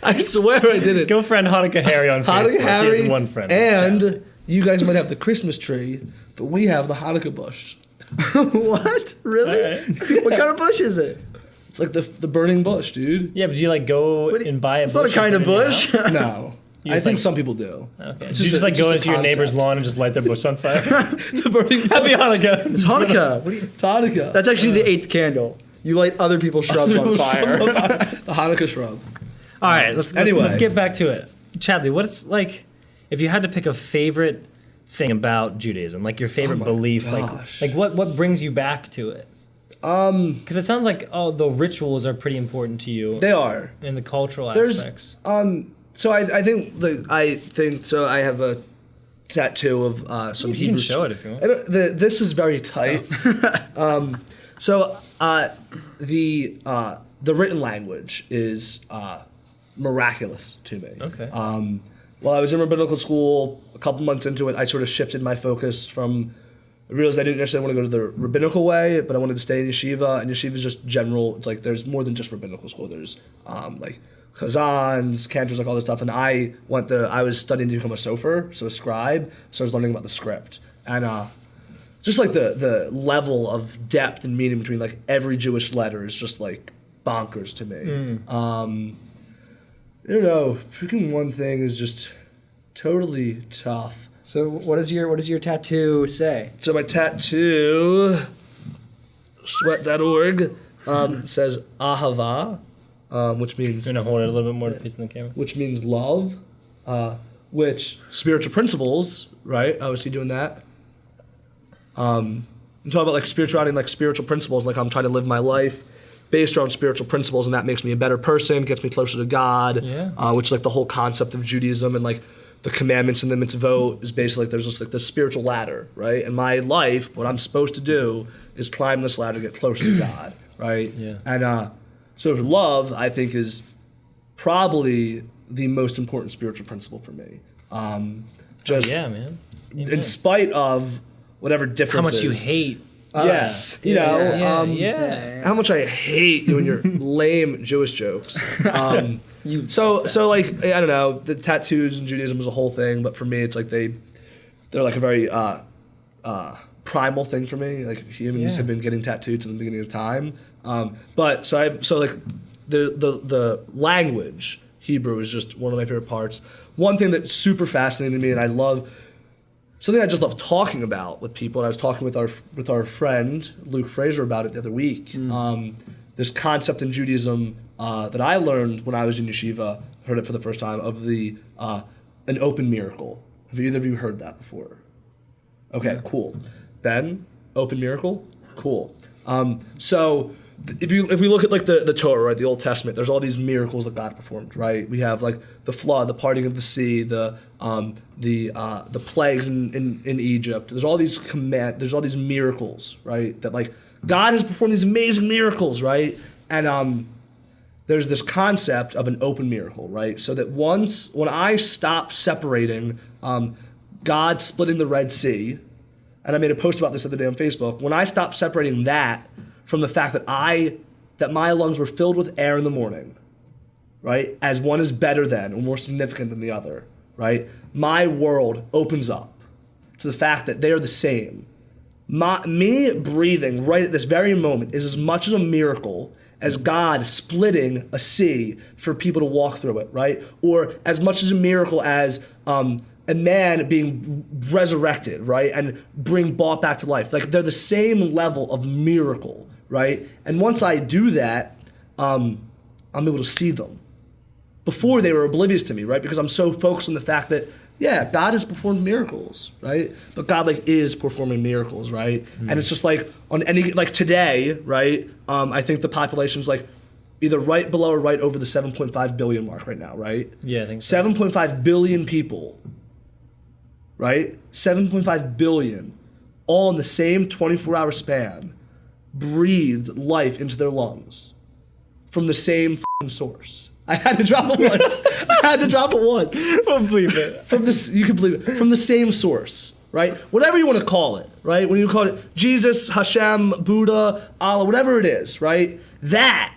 I swear I didn't.
Go friend Hanukkah Harry on
Hanukkah
Facebook.
Harry,
He has one friend. It's Chad.
and you guys might have the Christmas tree, but we have the Hanukkah bush.
What? Really?
All right.
What kind of bush is it?
It's like the burning bush, dude.
Yeah, but do you like go
What do you-
and buy a
It's
bush?
not a kind
and
of
put it in your
bush.
house?
No,
You
I
just
think
like-
some people do.
Okay.
It's
Do you just like
it's
go
a
into your neighbor's
concept.
lawn and just light their bush on fire?
The burning
Happy
bush.
Hanukkah.
It's Hanukkah. What do you?
It's Hanukkah.
That's actually the 8th candle. You light other people's shrubs on fire.
The Hanukkah shrub.
All right,
Anyway.
let's get back to it. Chadley, what's like if you had to pick a favorite thing about Judaism, like your favorite
my
belief,
gosh.
like what brings you back to it? Because it sounds like the rituals are pretty important to you
They are.
and the cultural
There's
aspects.
So I think so. I have a tattoo of some
You
Hebrew.
can show it if you want.
This is very tight. So the written language is miraculous to me.
Okay.
While I was in rabbinical school, a couple months into it, I sort of shifted my focus from. I realized I didn't necessarily want to go to the rabbinical way, but I wanted to stay in yeshiva, and yeshiva is just general. It's like there's more than just rabbinical school. There's like Khazans, cantors, like all this stuff. And I was studying to become a sofer, so a scribe. So I was learning about the script. And just like the level of depth and meaning between like every Jewish letter is just like bonkers to me. I don't know, picking one thing is just totally tough.
So what does your tattoo say?
So my tattoo, sweat.org, says ahava, which means...
You're going to hold it a little bit more to face the camera?
Which means love, which spiritual principles, right? Obviously doing that. I'm talking about like spirituality and like spiritual principles, like I'm trying to live my life based around spiritual principles, and that makes me a better person, gets me closer to God, which is like the whole concept of Judaism, and like the commandments and the mitzvot is basically like there's just like this spiritual ladder, right? And my life, what I'm supposed to do is climb this ladder to get closer to God, right? Yeah. And so love, I think, is probably the most important spiritual principle for me. Just
man. Amen.
In spite of whatever differences.
How much you hate
us. You know, how much I hate you and your lame Jewish jokes. So like, I don't know, the tattoos in Judaism is a whole thing, but for me, it's like they're like a very primal thing for me. Like humans have been getting tattooed since the beginning of time. But the language, Hebrew, is just one of my favorite parts. One thing that's super fascinating to me, and I love, something I just love talking about with people, and I was talking with our friend Luke Fraser about it the other week. This concept in Judaism that I learned when I was in yeshiva, heard it for the first time, of the an open miracle. Have either of you heard that before? Okay, cool. Ben, open miracle, cool. So if we look at like the Torah, right, the Old Testament, there's all these miracles that God performed, right? We have like the flood, the parting of the sea, the plagues in Egypt. There's all these miracles, right? That like God has performed these amazing miracles, right? And there's this concept of an open miracle, right? So that when I stop separating God splitting the Red Sea, and I made a post about this the other day on Facebook, when I stop separating that from the fact that my lungs were filled with air in the morning, right? As one is better than or more significant than the other, right? My world opens up to the fact that they are the same. Me breathing right at this very moment is as much as a miracle as God splitting a sea for people to walk through it, right? Or as much as a miracle as a man being resurrected, right? And brought back to life. Like they're the same level of miracle, right? And once I do that, I'm able to see them. Before they were oblivious to me, right? Because I'm so focused on the fact that, yeah, God has performed miracles, right? But God like is performing miracles, right? And it's just like on any, like today, right? I think the population's like either right below or right over the 7.5 billion mark right now, right?
Yeah, I think so.
7.5 billion people, right? 7.5 billion, all in the same 24-hour span, breathed life into their lungs from the same source. I had to drop it once.
Don't believe it.
You can believe it. From the same source, right? Whatever you want to call it, right? When you call it Jesus, Hashem, Buddha, Allah, whatever it is, right? That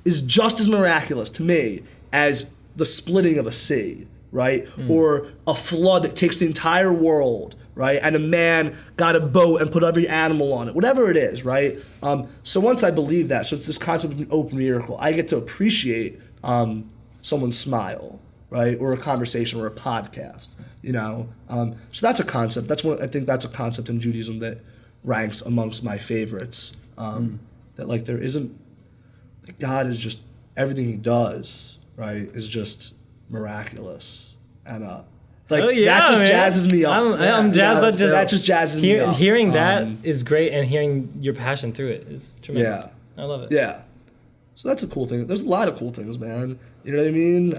is just as miraculous to me as the splitting of a sea, right? Or a flood that takes the entire world, right? And a man got a boat and put every animal on it, whatever it is, right? So once I believe that, so it's this concept of an open miracle, I get to appreciate someone's smile, right? Or a conversation or a podcast, you know? So that's a concept. I think that's a concept in Judaism that ranks amongst my favorites. That like there isn't, like God is just, everything he does, right, is just miraculous. And like that just jazzes me up.
I'm jazzed.
That just jazzes me up.
Hearing that is great, and hearing your passion through it is tremendous.
Yeah.
I love it.
Yeah. So that's a cool thing. There's a lot of cool things, man. You know what I mean?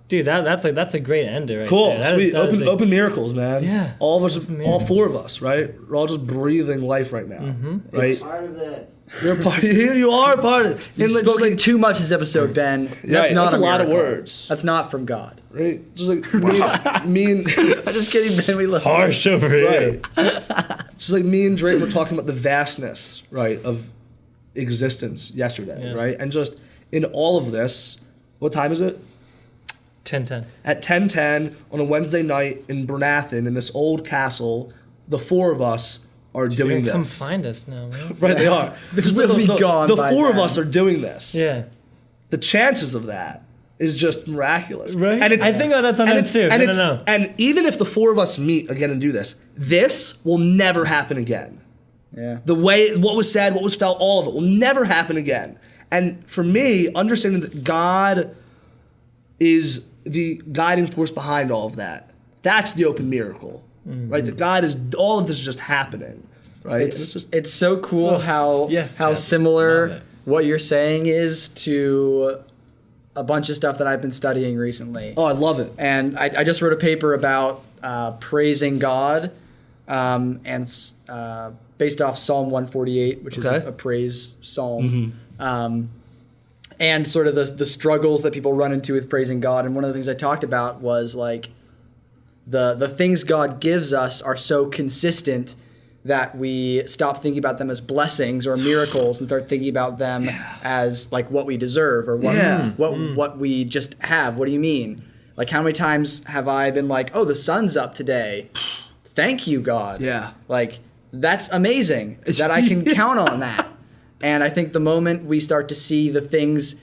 Dude, that's a great ender right
cool,
there.
Sweet. Open miracles, man.
Yeah.
All of us, all four of us, right? We're all just breathing life right now, right?
It's part of this.
You're a part. You are a part of it.
You've spoken too much this episode, Ben. That's not
that's a lot of
miracle.
words.
That's not from God.
Right? Just like me and
I'm just kidding, Ben. We love
harsh over here.
right. Just like me and Drake were talking about the vastness, right, of existence yesterday, right? And just in all of this, what time is it?
10:10.
At 10:10 on a Wednesday night in Bernathen, in this old castle, the four of us are doing this.
Come find us now, man.
Right, they are.
This will be gone
The
by
four of
then.
us are doing this.
Yeah.
The chances of that is just miraculous.
Right?
And
I think about that sometimes too.
And,
No.
and even if the four of us meet again and do this, this will never happen again.
Yeah.
The way, what was said, what was felt, all of it will never happen again. And for me, understanding that God is the guiding force behind all of that, that's the open miracle, right? That God is, all of this is just happening, right?
It's so cool how
yes,
how
Chad. Love
similar
it.
what you're saying is to a bunch of stuff that I've been studying recently.
Oh, I love it.
And I just wrote a paper about praising God, and based off Psalm 148, which is
Okay.
a praise psalm, and sort of the struggles that people run into with praising God. And one of the things I talked about was like the things God gives us are so consistent that we stop thinking about them as blessings or miracles and start thinking about them as like what we deserve or what we just have. What do you mean? Like how many times have I been like, oh, the sun's up today. Thank you, God.
Yeah.
Like that's amazing that I can count on that. And I think the moment we start to see the things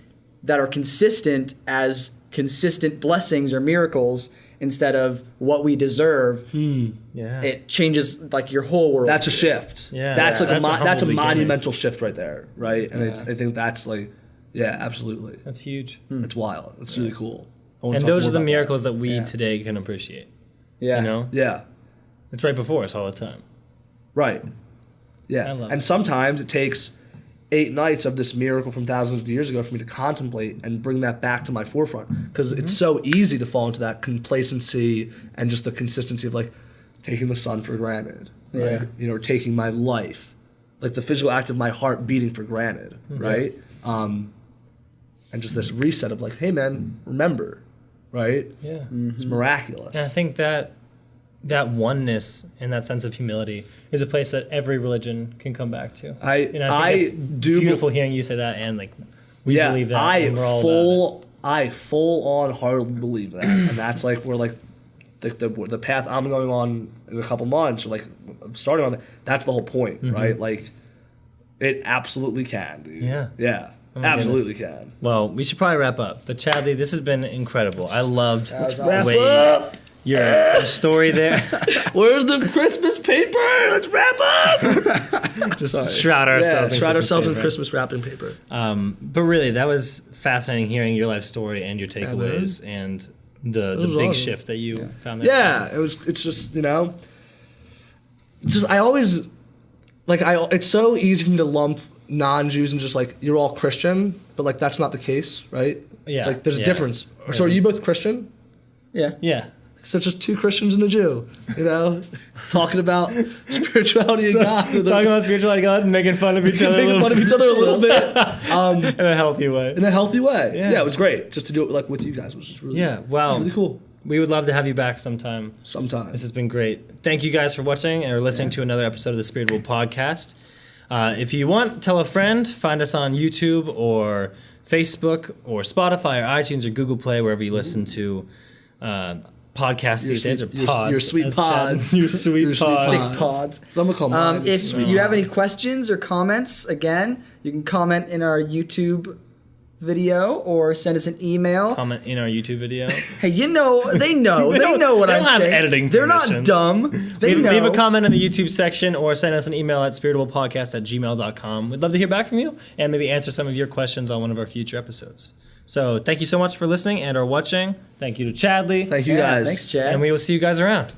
that are consistent as consistent blessings or miracles instead of what we deserve,
Yeah.
it changes like your whole world.
That's a shift.
Yeah.
That's like
That's a
that's a
humble beginning.
monumental shift right there, right? And I think that's like, yeah, absolutely.
That's huge.
It's wild. It's really cool. I wanna
And
talk
those
more
are the
about that.
miracles that we today can appreciate.
Yeah.
You know?
Yeah.
It's right before us all the time.
Right. Yeah.
I love
And
it.
sometimes it takes 8 nights of this miracle from thousands of years ago for me to contemplate and bring that back to my forefront. Because it's so easy to fall into that complacency and just the consistency of like taking the sun for granted. Right?
Yeah.
You know, or taking my life, like the physical act of my heart beating for granted. Right. And just this reset of like, hey man, remember, right?
Yeah.
It's miraculous.
And I think that oneness and that sense of humility is a place that every religion can come back to.
I
think it's
do
beautiful hearing you say that, and like we believe that.
I
and we're all about
I full on heartedly believe that, and that's like where like the path I'm going on in a couple months, or like I'm starting on that. That's the whole point, right? Like it absolutely can, dude.
Yeah. Oh my
absolutely can.
Well, we should probably wrap up. But Chadley, this has been incredible. I loved
was
the
awesome.
way
Up.
your story there.
Where's the Christmas paper? Let's wrap up.
Just shroud ourselves in
shroud
Christmas
ourselves in
paper.
Christmas wrapping paper.
But really, that was fascinating hearing your life story and your takeaways and the
was
big
awesome.
shift that you found there.
Yeah, it's just, you know, it's just, I always, like, it's so easy for me to lump non-Jews and just like, you're all Christian, but like, that's not the case, right?
Yeah,
Like, there's a
yeah.
difference. So are you both Christian?
Yeah.
Yeah.
So it's just 2 Christians and a Jew, you know, talking about spirituality and God.
Talking about spirituality God and making fun of each other.
Making fun of each other a little bit
in a healthy way.
in a healthy way.
Yeah.
Yeah, it was great just to do it like with you guys, which is really,
Yeah, wow.
it's really cool.
We would love to have you back sometime.
Sometimes.
This has been great. Thank you guys for watching or listening to another episode of the Spiritable podcast. If you want, tell a friend. Find us on YouTube or Facebook or Spotify or iTunes or Google Play, wherever you listen to podcasts these days, or pods.
your sweet
as Chad-
pods.
Your sweet
Your sweet
pods.
Sick pods.
So I'm gonna call mine.
If you have any questions or comments, again, you can comment in our YouTube video or send us an email.
Comment in our YouTube video.
Hey, they know what
they
I'm
don't have
saying.
editing
They're not
permission.
dumb. They know.
Leave a comment in the YouTube section or send us an email at spiritablepodcast@gmail.com. We'd love to hear back from you and maybe answer some of your questions on one of our future episodes. So thank you so much for listening and or watching. Thank you to Chadley.
Thank you guys.
Thanks, Chad.
And we will see you guys around.